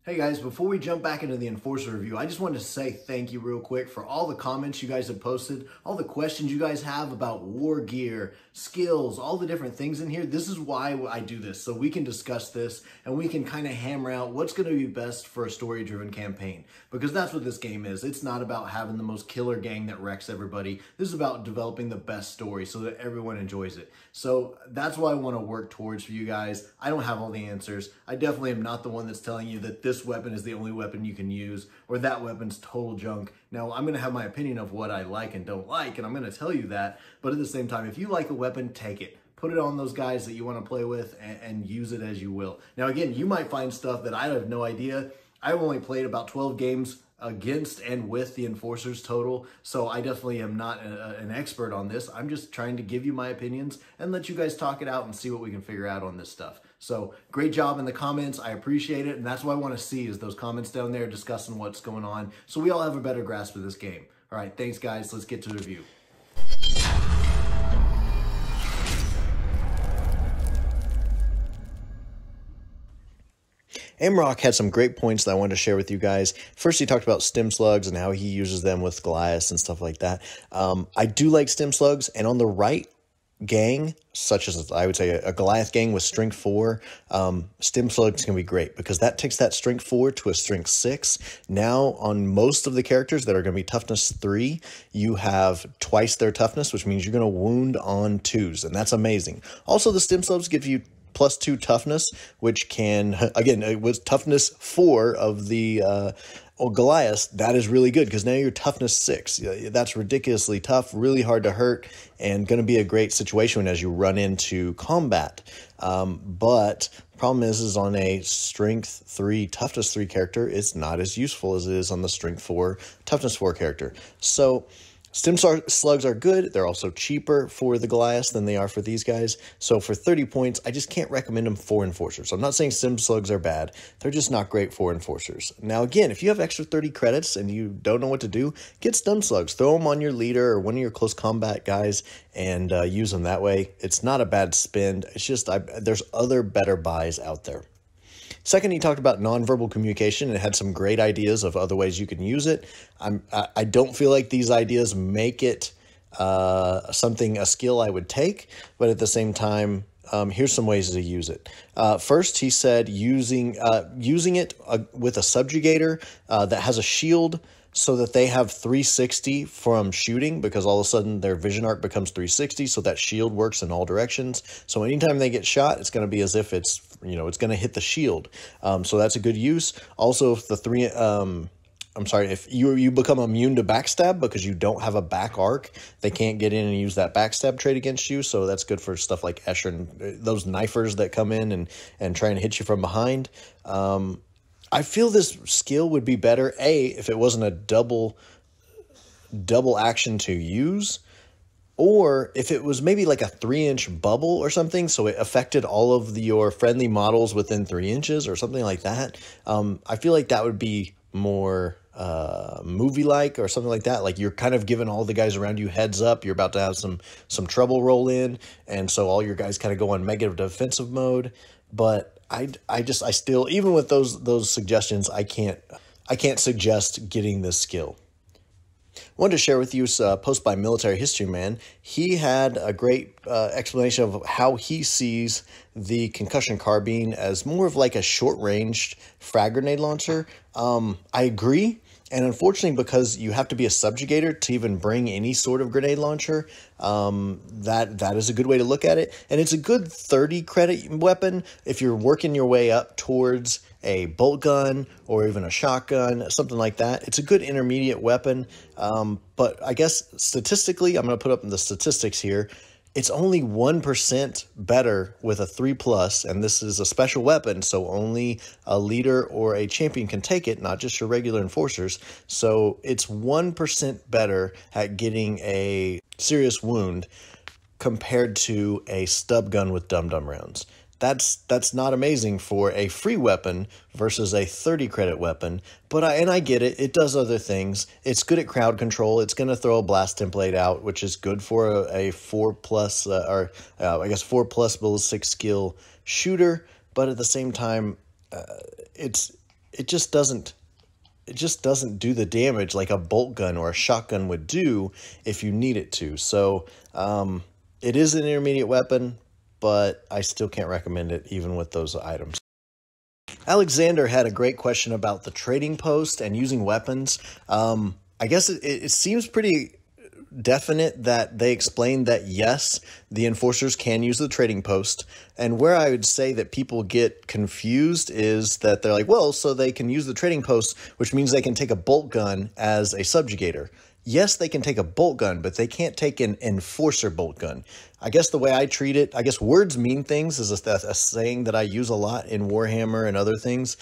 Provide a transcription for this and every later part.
Hey guys, before we jump back into the Enforcer review, I just wanted to say thank you real quick for all the comments you guys have posted, all the questions you guys have about war gear, skills, all the different things in here. This is why I do this, so we can discuss this and we can kind of hammer out what's going to be best for a story-driven campaign. Because that's what this game is. It's not about having the most killer gang that wrecks everybody. This is about developing the best story so that everyone enjoys it. So that's what I want to work towards for you guys. I don't have all the answers. I definitely am not the one that's telling you that this weapon is the only weapon you can use or that weapon's total junk. Now, I'm going to have my opinion of what I like and don't like, and I'm going to tell you that. But at the same time, if you like a weapon, take it. Put it on those guys that you want to play with and use it as you will. Now, again, you might find stuff that I have no idea. I've only played about 12 games against and with the Enforcers total, so I definitely am not an expert on this. I'm just trying to give you my opinions and let you guys talk it out and see what we can figure out on this stuff. So great job in the comments. I appreciate it, and that's what I want to see is those comments down there discussing what's going on so we all have a better grasp of this game. All right, thanks guys. Let's get to the review. Amrock had some great points that I wanted to share with you guys. First, he talked about stem slugs and how he uses them with Goliaths and stuff like that. I do like stem slugs, and on the right gang, such as I would say a Goliath gang with strength 4, stem slugs can be great because that takes that strength 4 to a strength 6. Now, on most of the characters that are going to be toughness 3, you have twice their toughness, which means you're going to wound on 2s, and that's amazing. Also, the stem slugs give you +2 toughness, which can, again, it was toughness 4 of the Goliath. That is really good because now you're toughness 6. That's ridiculously tough, really hard to hurt, and going to be a great situation as you run into combat. But problem is on a strength 3, toughness 3 character, it's not as useful as it is on the strength 4, toughness 4 character. So stem slugs are good. They're also cheaper for the Goliaths than they are for these guys. So for 30 points, I just can't recommend them for Enforcers. So I'm not saying stem slugs are bad. They're just not great for Enforcers. Now, again, if you have extra 30 credits and you don't know what to do, get stem slugs. Throw them on your leader or one of your close combat guys and use them that way. It's not a bad spend. It's just there's other better buys out there. Second, he talked about nonverbal communication and had some great ideas of other ways you can use it. I don't feel like these ideas make it a skill I would take, but at the same time, here's some ways to use it. First, he said using it with a subjugator that has a shield so that they have 360 from shooting, because all of a sudden their vision arc becomes 360, so that shield works in all directions. So anytime they get shot, it's going to be as if it's going to hit the shield. So that's a good use. Also, if you become immune to backstab because you don't have a back arc, they can't get in and use that backstab trait against you. So that's good for stuff like Escher and those knifers that come in and try and hit you from behind. I feel this skill would be better, if it wasn't a double action to use, or if it was maybe like a 3-inch bubble or something, so it affected all of your friendly models within 3 inches or something like that. I feel like that would be more movie-like or something like that. Like you're kind of giving all the guys around you heads up. You're about to have some trouble roll in, and so all your guys kind of go on mega defensive mode. But I still, even with those suggestions, I can't suggest getting this skill. I wanted to share with you a post by Military History Man. He had a great explanation of how he sees the concussion carbine as more of like a short-ranged frag grenade launcher. I agree. And unfortunately, because you have to be a subjugator to even bring any sort of grenade launcher, that is a good way to look at it. And it's a good 30 credit weapon if you're working your way up towards a bolt gun or even a shotgun, something like that. It's a good intermediate weapon. But I guess statistically, I'm going to put up the statistics here. It's only 1% better with a 3+, and this is a special weapon, so only a leader or a champion can take it, not just your regular enforcers. So it's 1% better at getting a serious wound compared to a stub gun with dum-dum rounds. That's not amazing for a free weapon versus a 30 credit weapon, but I get it. It does other things. It's good at crowd control. It's going to throw a blast template out, which is good for a 4+, I guess 4+ ballistic skill shooter. But at the same time, it's it just doesn't do the damage like a bolt gun or a shotgun would do if you need it to. So it is an intermediate weapon, but I still can't recommend it even with those items. Alexander had a great question about the trading post and using weapons. I guess it seems pretty definite that they explained that yes, the enforcers can use the trading post. And where I would say that people get confused is that they're like, well, so they can use the trading post, which means they can take a bolt gun as a subjugator. Yes, they can take a bolt gun, but they can't take an enforcer bolt gun. I guess the way I treat it, I guess words mean things is a saying that I use a lot in Warhammer and other things.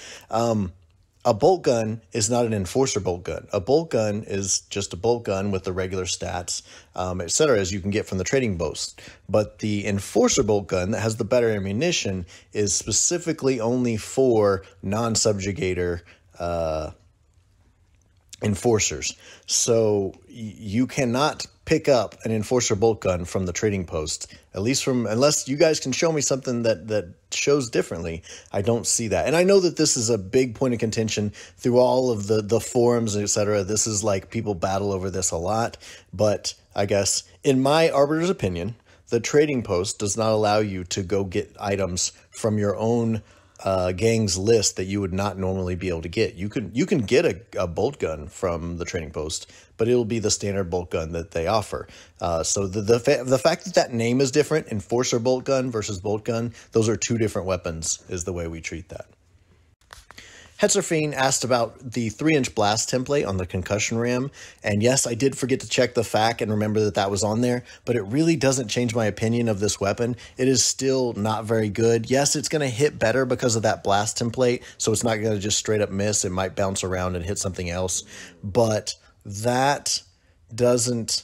A bolt gun is not an enforcer bolt gun. A bolt gun is just a bolt gun with the regular stats, etc., as you can get from the trading post. But the enforcer bolt gun that has the better ammunition is specifically only for non-subjugator enforcers. So you cannot pick up an enforcer bolt gun from the trading post, at least unless you guys can show me something that shows differently. I don't see that. And I know that this is a big point of contention through all of the forums, etc. This is like people battle over this a lot, but I guess in my arbiter's opinion, the trading post does not allow you to go get items from your own gang's list that you would not normally be able to get. You can get a bolt gun from the trading post, but it'll be the standard bolt gun that they offer. So the fact that name is different, enforcer bolt gun versus bolt gun, those are two different weapons is the way we treat that. Hetzerfiend asked about the 3-inch blast template on the concussion ram, and yes, I did forget to check the FAQ and remember that was on there, but it really doesn't change my opinion of this weapon. It is still not very good. Yes, it's going to hit better because of that blast template, so it's not going to just straight up miss. It might bounce around and hit something else, but that doesn't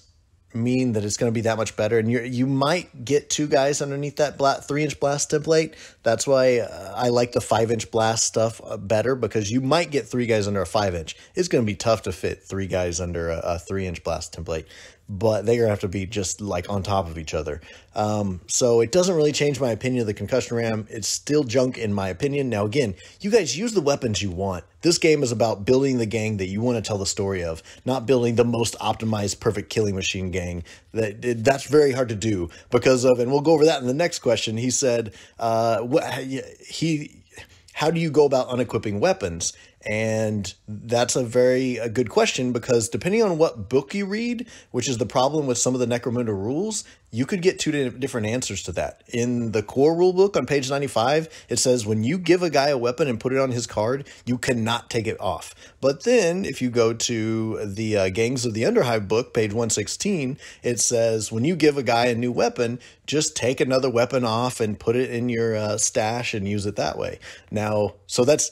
mean that it's going to be that much better, and you might get two guys underneath that 3-inch blast template. That's why I like the 5-inch blast stuff better, because you might get 3 guys under a 5-inch. It's going to be tough to fit 3 guys under a 3-inch blast template, but they're going to have to be just like on top of each other. So it doesn't really change my opinion of the concussion ram. It's still junk in my opinion. Now, again, you guys use the weapons you want. This game is about building the gang that you want to tell the story of, not building the most optimized, perfect killing machine gang. That's very hard to do because of, and we'll go over that in the next question. He said, how do you go about unequipping weapons? And that's a very good question, because depending on what book you read, which is the problem with some of the Necromunda rules, you could get two different answers to that. In the core rule book on page 95, it says when you give a guy a weapon and put it on his card, you cannot take it off. But then if you go to the Gangs of the Underhive book, page 116, it says when you give a guy a new weapon, just take another weapon off and put it in your stash and use it that way. Now, so that's,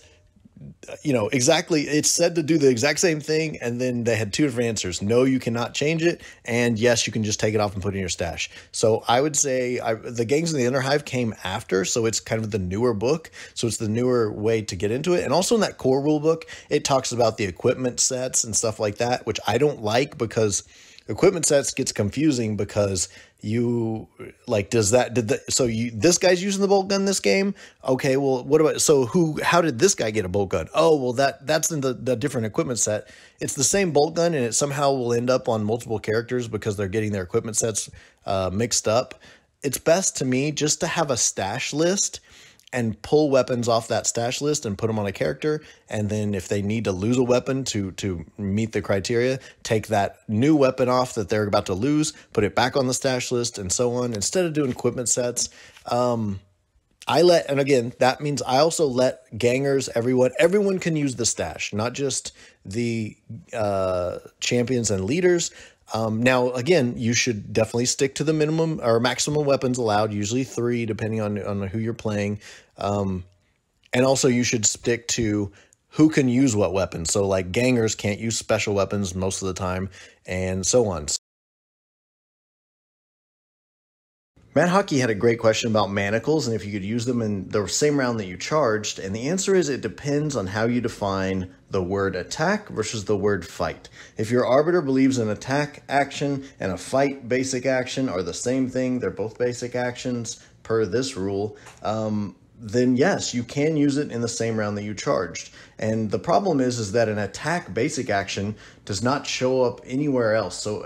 exactly, it's said to do the exact same thing, and then they had two different answers. No, you cannot change it, and yes, you can just take it off and put it in your stash. So I would say the Gangs in the Underhive came after, so it's kind of the newer book, so it's the newer way to get into it. And also in that core rule book, it talks about the equipment sets and stuff like that, which I don't like, because equipment sets gets confusing, because you like, this guy's using the bolt gun this game. Okay, well, what about, how did this guy get a bolt gun? Oh, well, that's in the different equipment set. It's the same bolt gun, and it somehow will end up on multiple characters because they're getting their equipment sets mixed up. It's best to me just to have a stash list and pull weapons off that stash list and put them on a character. And then if they need to lose a weapon to meet the criteria, take that new weapon off that they're about to lose, put it back on the stash list, and so on. Instead of doing equipment sets, and again, that means I also let gangers, everyone can use the stash, not just the champions and leaders. Now, again, you should definitely stick to the minimum or maximum weapons allowed, usually 3, depending on who you're playing. And also you should stick to who can use what weapons. So like gangers can't use special weapons most of the time, and so on. Matt Hockey had a great question about manacles and if you could use them in the same round that you charged. And the answer is it depends on how you define the word attack versus the word fight. If your arbiter believes an attack action and a fight basic action are the same thing, they're both basic actions per this rule, then yes, you can use it in the same round that you charged. And the problem is that an attack basic action does not show up anywhere else. So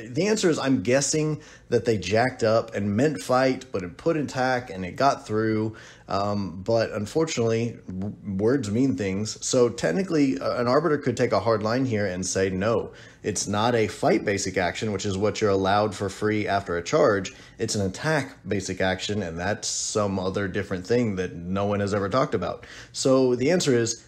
the answer is I'm guessing that they jacked up and meant fight, but it put attack and it got through. But unfortunately, words mean things. So technically, an arbiter could take a hard line here and say, no, it's not a fight basic action, which is what you're allowed for free after a charge. It's an attack basic action, and that's some other different thing that no one has ever talked about. So the answer is,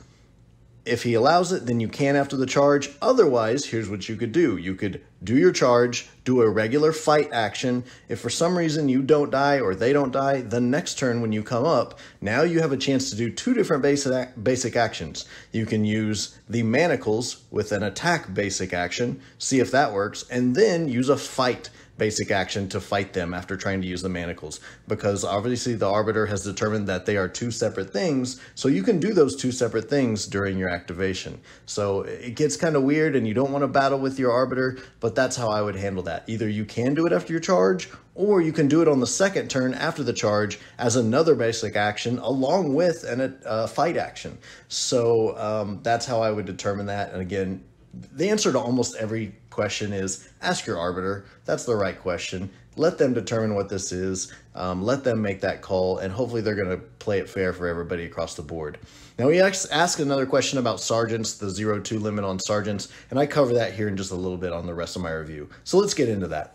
if he allows it, then you can after the charge. Otherwise, here's what you could do. You could do your charge, do a regular fight action. If for some reason you don't die or they don't die, the next turn when you come up, now you have a chance to do two different basic actions. You can use the manacles with an attack basic action, see if that works, and then use a fight basic action to fight them after trying to use the manacles, because obviously the arbiter has determined that they are two separate things, so you can do those two separate things during your activation. So it gets kind of weird and you don't want to battle with your arbiter, but that's how I would handle that. Either you can do it after your charge, or you can do it on the second turn after the charge as another basic action along with a fight action. So that's how I would determine that. And again, the answer to almost every question is ask your arbiter. That's the right question. Let them determine what this is. Let them make that call, and hopefully they're going to play it fair for everybody across the board. Now we ask another question about sergeants, the 0-2 limit on sergeants, and I cover that here in just a little bit on the rest of my review. So let's get into that.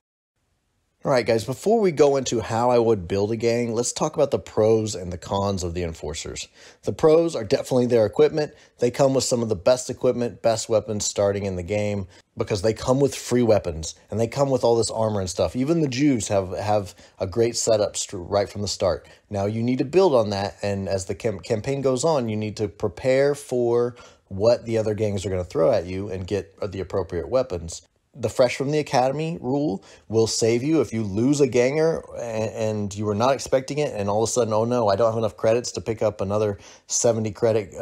All right, guys, before we go into how I would build a gang, let's talk about the pros and the cons of the enforcers. The pros are definitely their equipment. They come with some of the best equipment, best weapons starting in the game, because they come with free weapons and they come with all this armor and stuff. Even the Jews have a great setup right from the start. Now you need to build on that, and as the campaign goes on, you need to prepare for what the other gangs are going to throw at you and get the appropriate weapons. The fresh from the academy rule will save you if you lose a ganger and you were not expecting it, and all of a sudden, oh no, I don't have enough credits to pick up another 70 credit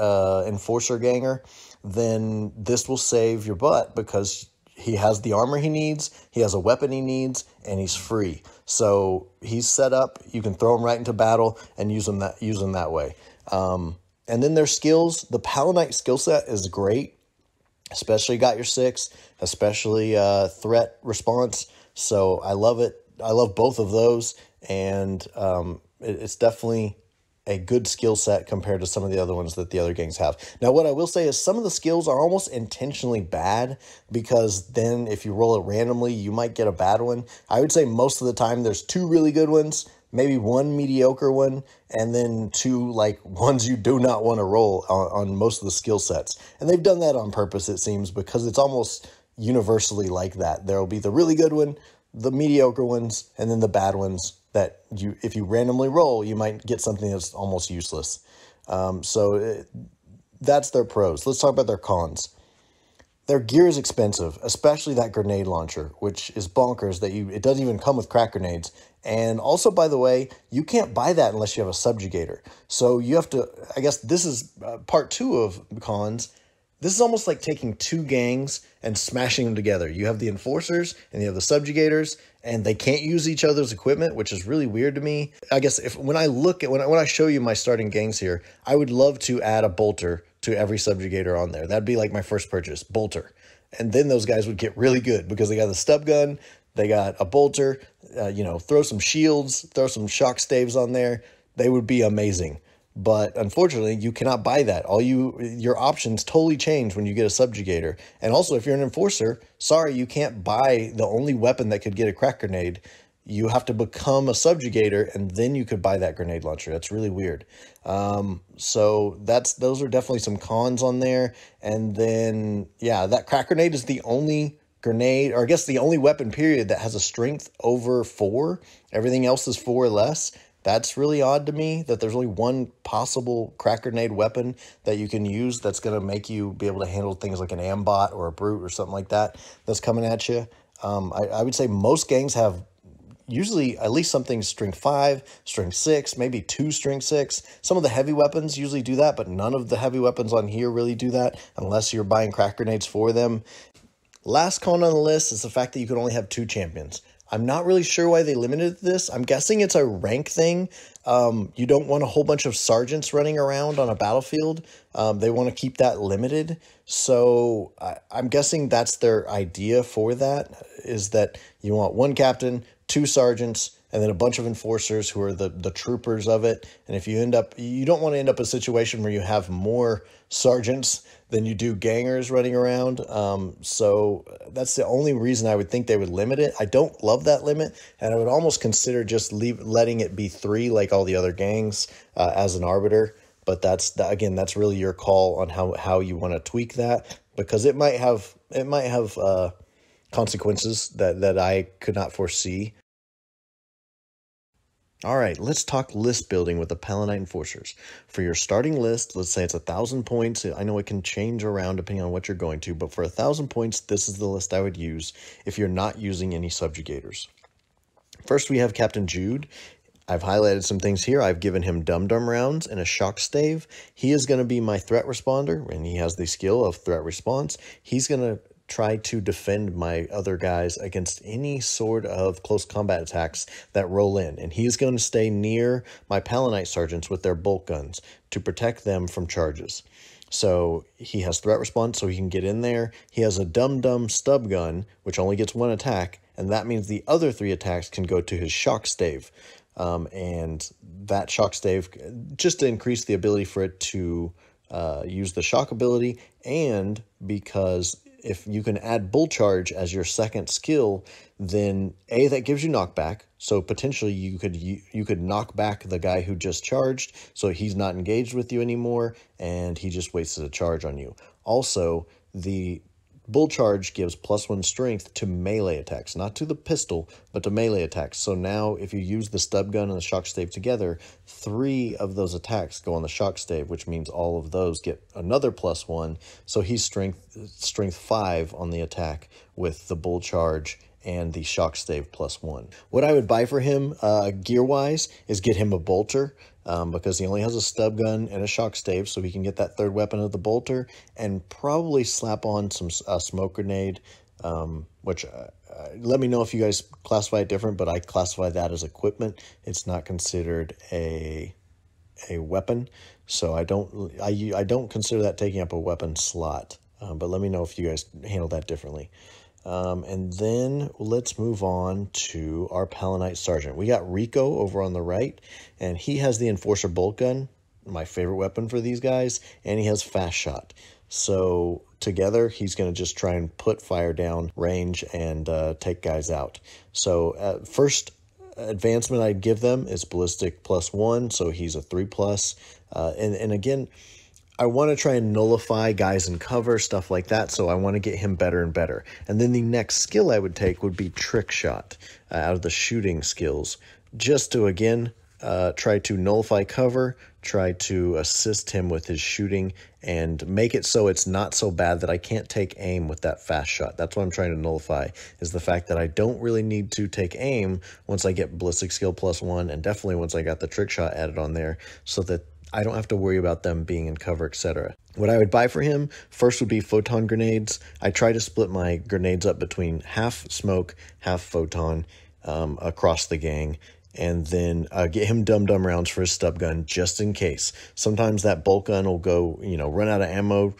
enforcer ganger. Then this will save your butt, because he has the armor he needs, he has a weapon he needs, and he's free. So he's set up. You can throw him right into battle and use him that way. And then their skills. The Palanite skill set is great. Especially got your 6, especially threat response. So I love it. I love both of those, and it's definitely a good skill set compared to some of the other ones that the other gangs have. Now, what I will say is some of the skills are almost intentionally bad, because then if you roll it randomly, you might get a bad one. I would say most of the time there's 2 really good ones, maybe 1 mediocre one, and then 2 like ones you do not want to roll on most of the skill sets. And they've done that on purpose, it seems, because it's almost universally like that. There'll be the really good one, the mediocre ones, and then the bad ones that if you randomly roll, you might get something that's almost useless. That's their pros. Let's talk about their cons. Their gear is expensive, especially that grenade launcher, which is bonkers that it doesn't even come with crack grenades. And also, by the way, you can't buy that unless you have a subjugator. So you have to, I guess this is part 2 of cons. This is almost like taking 2 gangs and smashing them together. You have the enforcers and you have the subjugators, and they can't use each other's equipment, which is really weird to me. I guess when I show you my starting gangs here, I would love to add a bolter to every subjugator on there. That'd be like my first purchase, bolter. And then those guys would get really good because they got the stub gun, they got a bolter, throw some shields, throw some shock staves on there. They would be amazing. But unfortunately, you cannot buy that. Your options totally change when you get a subjugator. And also, if you're an enforcer, sorry, you can't buy the only weapon that could get a crack grenade. You have to become a subjugator, and then you could buy that grenade launcher. That's really weird. So those are definitely some cons on there. And then, yeah, that crack grenade is the only grenade, or I guess the only weapon period that has a strength over 4. Everything else is 4 or less. That's really odd to me, that there's only one possible crack grenade weapon that you can use that's going to make you be able to handle things like an ambot or a brute or something like that that's coming at you. I would say most gangs have usually at least something strength 5, strength 6, maybe 2 strength 6. Some of the heavy weapons usually do that, but none of the heavy weapons on here really do that unless you're buying crack grenades for them. Last con on the list is the fact that you can only have 2 champions. I'm not really sure why they limited this. I'm guessing it's a rank thing. You don't want a whole bunch of sergeants running around on a battlefield. They want to keep that limited. So I'm guessing that's their idea for that, is that you want one captain, two sergeants, and then a bunch of enforcers who are the troopers of it. And if you don't want to end up in a situation where you have more sergeants than you do gangers running around. So that's the only reason I would think they would limit it. I don't love that limit, and I would almost consider just letting it be 3 like all the other gangs as an arbiter. But again, that's really your call on how you want to tweak that, because it might have consequences that I could not foresee. All right, let's talk list building with the Palanite Enforcers. For your starting list, let's say it's 1,000 points. I know it can change around depending on what you're going to, but for 1,000 points, this is the list I would use if you're not using any subjugators. First, we have Captain Jude. I've highlighted some things here. I've given him dum-dum rounds and a shock stave. He is going to be my threat responder, and he has the skill of threat response. He's going to try to defend my other guys against any sort of close combat attacks that roll in. And he's going to stay near my Palanite sergeants with their bolt guns to protect them from charges. So he has threat response, so he can get in there. He has a dum-dum stub gun, which only gets 1 attack, and that means the other 3 attacks can go to his shock stave. And that shock stave, just to increase the ability for it to use the shock ability, and because if you can add bull charge as your second skill, then that gives you knockback. So potentially you could knock back the guy who just charged, so he's not engaged with you anymore, and he just wasted a charge on you. Also, the bull charge gives +1 strength to melee attacks, not to the pistol, but to melee attacks. So now if you use the stub gun and the shock stave together, 3 of those attacks go on the shock stave, which means all of those get another +1. So he's strength 5 on the attack with the bull charge and the shock stave +1. What I would buy for him gear-wise is get him a bolter, because he only has a stub gun and a shock stave, so he can get that 3rd weapon of the bolter, and probably slap on some smoke grenade, which let me know if you guys classify it different, but I classify that as equipment. It's not considered a weapon, so I don't consider that taking up a weapon slot. But let me know if you guys handle that differently. And then let's move on to our Palanite Sergeant. We got Rico over on the right, and he has the Enforcer Bolt Gun, my favorite weapon for these guys, and he has Fast Shot. So together, he's going to just try and put fire down range and take guys out. So first advancement I'd give them is Ballistic +1, so he's a 3+. And again, I want to try and nullify guys in cover, stuff like that, so I want to get him better and better. And then the next skill I would take would be Trick Shot out of the shooting skills, just to, again, try to nullify cover, try to assist him with his shooting, and make it so it's not so bad that I can't take aim with that Fast Shot. That's what I'm trying to nullify, is the fact that I don't really need to take aim once I get Ballistic skill +1, and definitely once I got the Trick Shot added on there, so that I don't have to worry about them being in cover, etc. What I would buy for him first would be photon grenades. I try to split my grenades up between half smoke, half photon across the gang, and then get him dum-dum rounds for his stub gun just in case. Sometimes that bolt gun will go, run out of ammo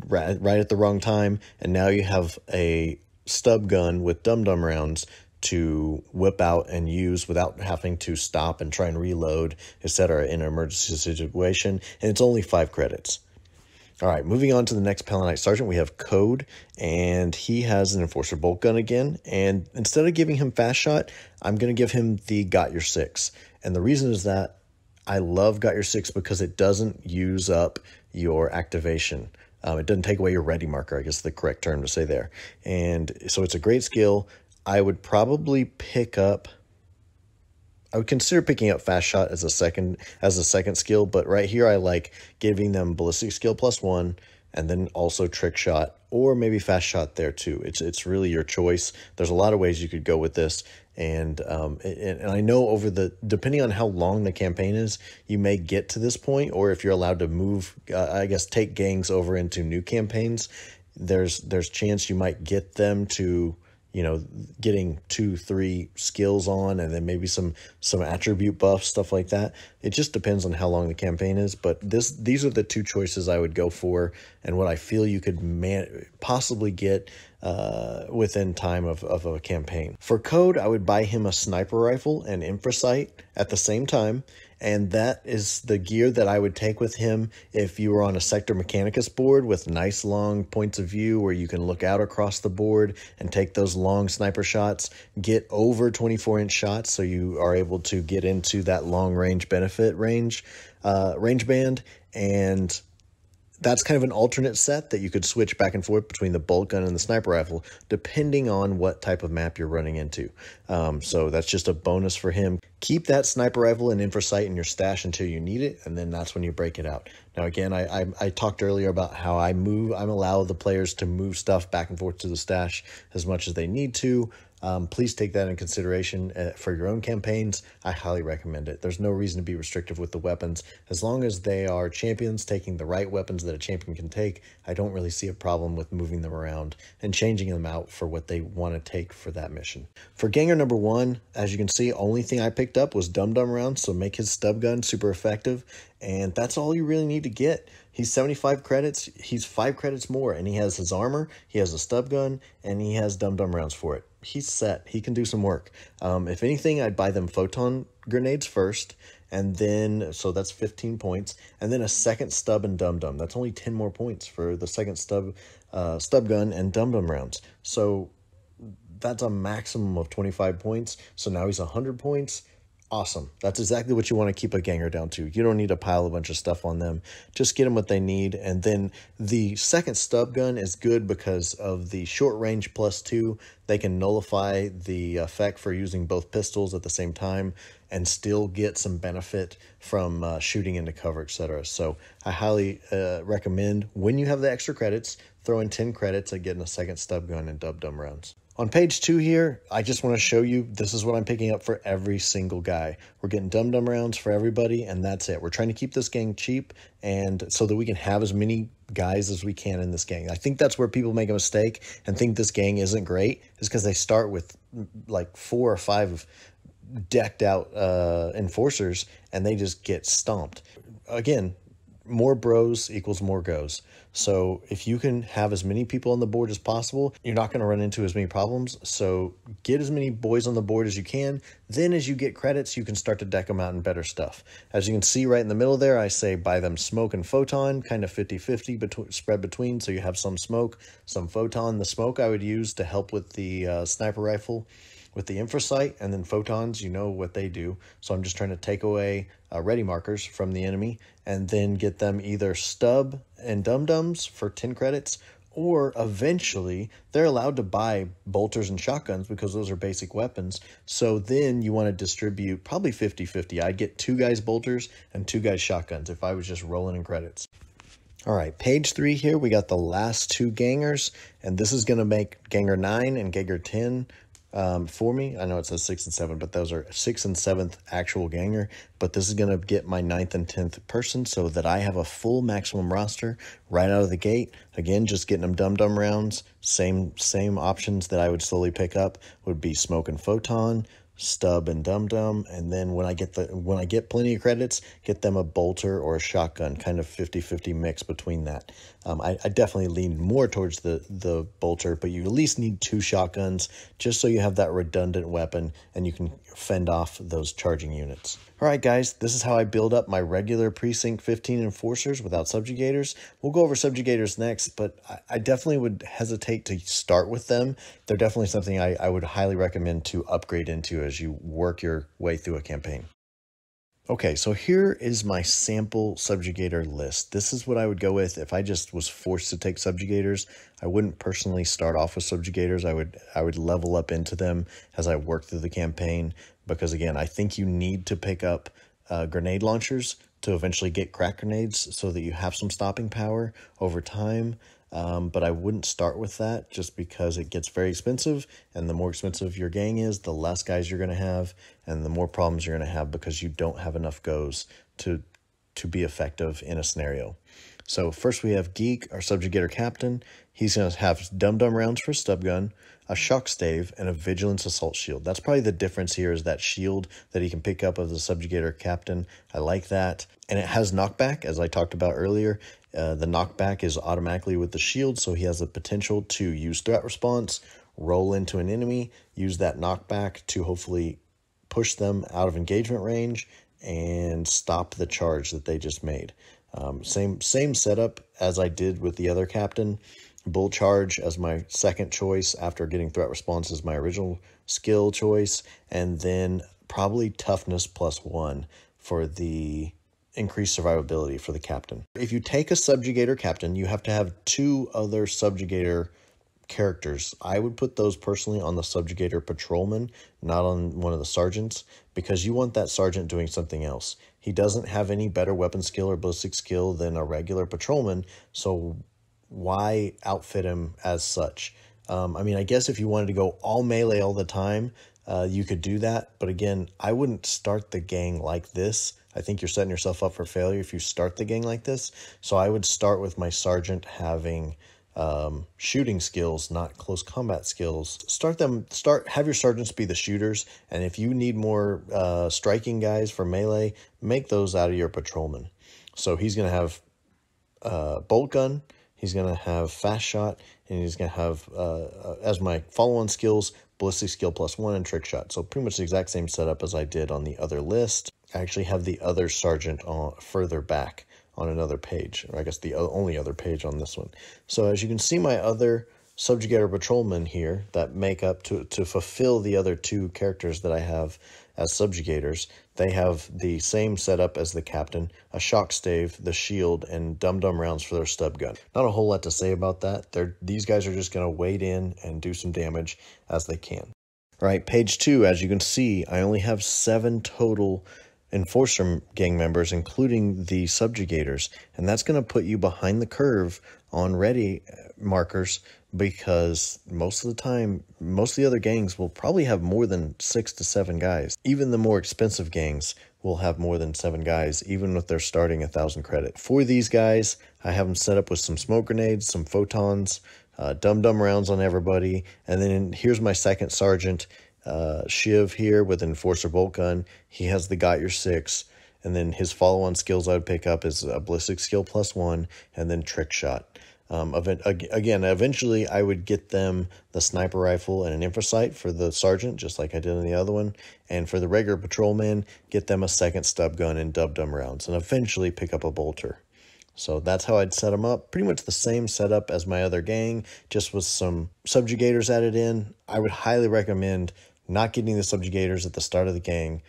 right at the wrong time, and now you have a stub gun with dum-dum rounds to whip out and use without having to stop and try and reload, etc. in an emergency situation, and it's only 5 credits. All right, moving on to the next Palanite Sergeant, we have Code, and he has an Enforcer Bolt Gun again, and instead of giving him Fast Shot, I'm going to give him the Got Your 6, and the reason is that I love Got Your 6 because it doesn't use up your activation. It doesn't take away your ready marker, I guess is the correct term to say there, and so it's a great skill. I would probably I would consider picking up Fast Shot as a second skill, but right here I like giving them Ballistic skill +1 and then also Trick Shot, or maybe Fast Shot there too. It's really your choice. There's a lot of ways you could go with this, and I know depending on how long the campaign is, you may get to this point, or if you're allowed to move, take gangs over into new campaigns, there's chance you might get them to you know, getting 2-3 skills on, and then maybe some attribute buffs, stuff like that. It just depends on how long the campaign is, but these are the two choices I would go for, and what I feel you could possibly get within time of a campaign. For code, I would buy him a sniper rifle and infrasight at the same time, and that is the gear that I would take with him if you were on a Sector Mechanicus board with nice long points of view where you can look out across the board and take those long sniper shots, get over 24-inch shots so you are able to get into that long range benefit range band. And that's kind of an alternate set that you could switch back and forth between the bolt gun and the sniper rifle, depending on what type of map you're running into. So that's just a bonus for him. Keep that sniper rifle and infrasight in your stash until you need it, and then that's when you break it out. Now, again, I talked earlier about how I allow the players to move stuff back and forth to the stash as much as they need to. Please take that in consideration for your own campaigns. I highly recommend it. There's no reason to be restrictive with the weapons. As long as they are champions taking the right weapons that a champion can take, I don't really see a problem with moving them around and changing them out for what they want to take for that mission. For Ganger number 1, as you can see, only thing I picked up was Dum-Dum rounds, so make his stub gun super effective, and that's all you really need to get. He's 75 credits, he's 5 credits more, and he has his armor, he has a stub gun, and he has Dum-Dum rounds for it. He's set. He can do some work. If anything, I'd buy them photon grenades first, and then, so that's 15 points, and then a second stub and Dum-Dum. That's only 10 more points for the second stub gun and Dum-Dum rounds. So that's a maximum of 25 points. So now he's 100 points. Awesome. That's exactly what you want to keep a ganger down to. You don't need to pile a bunch of stuff on them. Just get them what they need. And then the second stub gun is good because of the short range +2. They can nullify the effect for using both pistols at the same time and still get some benefit from shooting into cover, etc. So I highly recommend, when you have the extra credits, throw in 10 credits at getting a second stub gun and Dum-Dum rounds. On page 2 here, I just want to show you, this is what I'm picking up for every single guy. We're getting Dum-Dum rounds for everybody, and that's it. We're trying to keep this gang cheap, and so that we can have as many guys as we can in this gang. I think that's where people make a mistake and think this gang isn't great, is because they start with like 4 or 5 decked out enforcers, and they just get stomped. Again, more bros equals more goes. So if you can have as many people on the board as possible, you're not going to run into as many problems. So get as many boys on the board as you can. Then as you get credits, you can start to deck them out in better stuff. As you can see right in the middle there, I say buy them smoke and photon, kind of 50-50 spread between. So you have some smoke, some photon. The smoke I would use to help with the sniper rifle with the infrasight, and then photons, you know what they do. So I'm just trying to take away ready markers from the enemy and then get them either stub and Dum-Dums for 10 credits, or eventually they're allowed to buy bolters and shotguns because those are basic weapons. So then you want to distribute probably 50-50. I'd get 2 guys bolters and 2 guys shotguns if I was just rolling in credits. All right, page 3 here, we got the last 2 gangers, and this is going to make Ganger 9 and Ganger 10 for me. I know it says 6 and 7, but those are 6th and 7th actual ganger, but this is going to get my 9th and 10th person so that I have a full maximum roster right out of the gate. Again, just getting them Dum-Dum rounds. Same options that I would slowly pick up would be smoke and photon, stub and Dum-Dum, and then when I get plenty of credits, get them a bolter or a shotgun, kind of 50-50 mix between that. I definitely lean more towards the bolter, but you at least need 2 shotguns just so you have that redundant weapon and you can fend off those charging units. All right, guys, this is how I build up my regular Precinct 15 enforcers without subjugators. We'll go over subjugators next, but I definitely would hesitate to start with them. They're definitely something I would highly recommend to upgrade into as you work your way through a campaign. Okay, so here is my sample subjugator list. This is what I would go with if I just was forced to take subjugators. I wouldn't personally start off with subjugators. I would level up into them as I work through the campaign, because again, I think you need to pick up grenade launchers to eventually get crack grenades so that you have some stopping power over time. But I wouldn't start with that just because it gets very expensive, and the more expensive your gang is, the less guys you're going to have, and the more problems you're going to have because you don't have enough goes to be effective in a scenario. So first we have Geek, our Subjugator Captain. He's going to have Dum-Dum rounds for a stub gun, a shock stave, and a Vigilance Assault Shield. That's probably the difference here, is that shield that he can pick up of the Subjugator Captain. I like that. And it has knockback, as I talked about earlier. The knockback is automatically with the shield, so he has the potential to use threat response, roll into an enemy, use that knockback to hopefully push them out of engagement range and stop the charge that they just made. Same setup as I did with the other captain. Bull charge as my second choice after getting threat response as my original skill choice, and then probably toughness +1 for the increased survivability for the captain. If you take a subjugator captain, you have to have 2 other subjugator characters. I would put those personally on the subjugator patrolman, not on one of the sergeants, because you want that sergeant doing something else. He doesn't have any better weapon skill or ballistic skill than a regular patrolman, so why outfit him as such? I mean, I guess if you wanted to go all melee all the time, you could do that. But again, I wouldn't start the gang like this. I think you're setting yourself up for failure if you start the gang like this. So I would start with my sergeant having shooting skills, not close combat skills. Have your sergeants be the shooters. And if you need more striking guys for melee, make those out of your patrolman. So he's going to have bolt gun. He's going to have fast shot, and he's going to have, as my follow-on skills, ballistic skill +1 and trick shot. So pretty much the exact same setup as I did on the other list. I actually have the other sergeant further back on another page, or I guess the only other page on this one. So as you can see, my other subjugator patrolmen here that make up to fulfill the other 2 characters that I have as subjugators, they have the same setup as the captain, a shock stave, the shield, and dum-dum rounds for their stub gun. Not a whole lot to say about that. These guys are just going to wade in and do some damage as they can. All right, page 2, as you can see, I only have 7 total Enforcer gang members, including the subjugators, and that's going to put you behind the curve on ready markers, because most of the time, most of the other gangs will probably have more than 6 to 7 guys. Even the more expensive gangs will have more than 7 guys, even if they're starting 1,000 credit. For these guys, I have them set up with some smoke grenades, some photons, dum-dum rounds on everybody, and then here's my second sergeant, Shiv here with Enforcer bolt gun. He has the Got Your 6, and then his follow-on skills I would pick up is a ballistic skill +1 and then trick shot. Again, eventually I would get them the sniper rifle and an infrasight for the sergeant, just like I did in the other one. And for the regular patrolman, get them a second stub gun and dum-dum rounds, and eventually pick up a bolter. So that's how I'd set them up. Pretty much the same setup as my other gang, just with some subjugators added in. I would highly recommend not getting the subjugators at the start of the gang.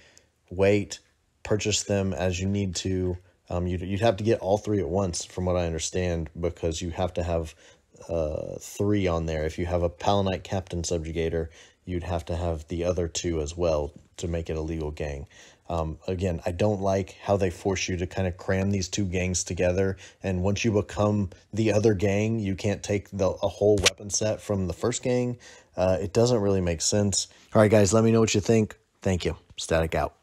Wait, purchase them as you need to. You'd have to get all 3 at once, from what I understand, because you have to have 3 on there. If you have a Palanite Captain Subjugator, you'd have to have the other 2 as well to make it a legal gang. Again, I don't like how they force you to kind of cram these 2 gangs together, and once you become the other gang, you can't take a whole weapon set from the first gang. It doesn't really make sense. All right, guys, let me know what you think. Thank you. Static out.